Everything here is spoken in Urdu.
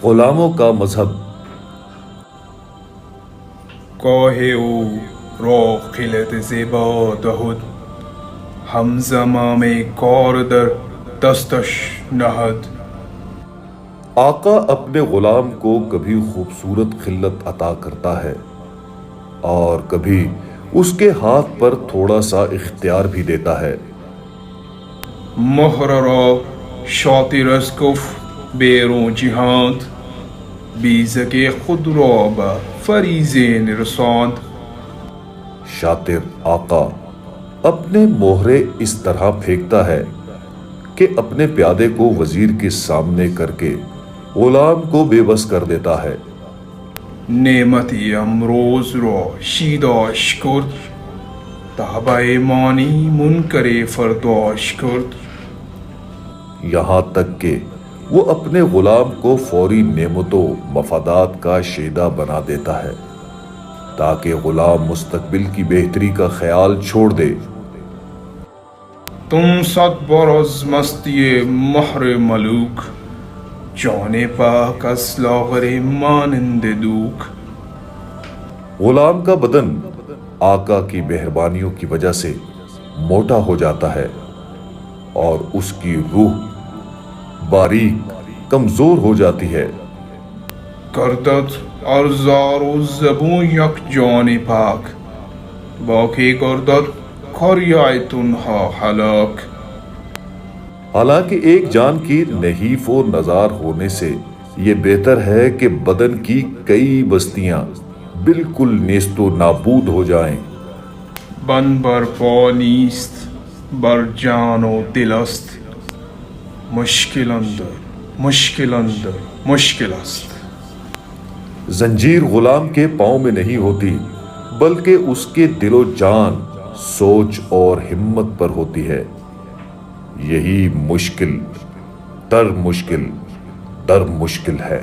غلاموں کا مذہب۔ گاه او را خلت زیبا دهد، همزمام کار در دستش نهد۔ آقا اپنے غلام کو کبھی خوبصورت خلت عطا کرتا ہے اور کبھی اس کے ہاتھ پر تھوڑا سا اختیار بھی دیتا ہے۔ مهر را شاطر از گفت بیرون جهاند، بیزک خود را به فریضین رساند۔ شاطر آقا اپنے مہرے اس طرح پھینکتا ہے کہ اپنے پیادے کو وزیر کے سامنے کر کے غلام کو بے بس کر دیتا ہے۔ نعمتی امروز را شیداش کرد، تابع مانی منکر فرداش کرد۔ یہاں تک کہ وہ اپنے غلام کو فوری نعمتوں مفادات کا شیدا بنا دیتا ہے تاکہ غلام مستقبل کی بہتری کا خیال چھوڑ دے۔ تم صد بار از مستی مہر ملوک، جان پاک از لاغر مانند دوک۔ غلام کا بدن آقا کی مہربانیوں کی وجہ سے موٹا ہو جاتا ہے اور اس کی روح باریک کمزور ہو جاتی ہے۔ گردد ارزار و زبون یک جان پاک، باقی گردد کاریای تنها ہلاک۔ حالانکہ ایک جان کی نحیف و نزار ہونے سے یہ بہتر ہے کہ بدن کی کئی بستیاں بالکل نیست و نابود ہو جائیں۔ بن بر پا نیست، بر جان و دل است، مشکل اندر مشکل اندر مشکل است۔ زنجیر غلام کے پاؤں میں نہیں ہوتی بلکہ اس کے دل و جان، سوچ اور ہمت پر ہوتی ہے۔ یہی مشکل در مشکل ہے۔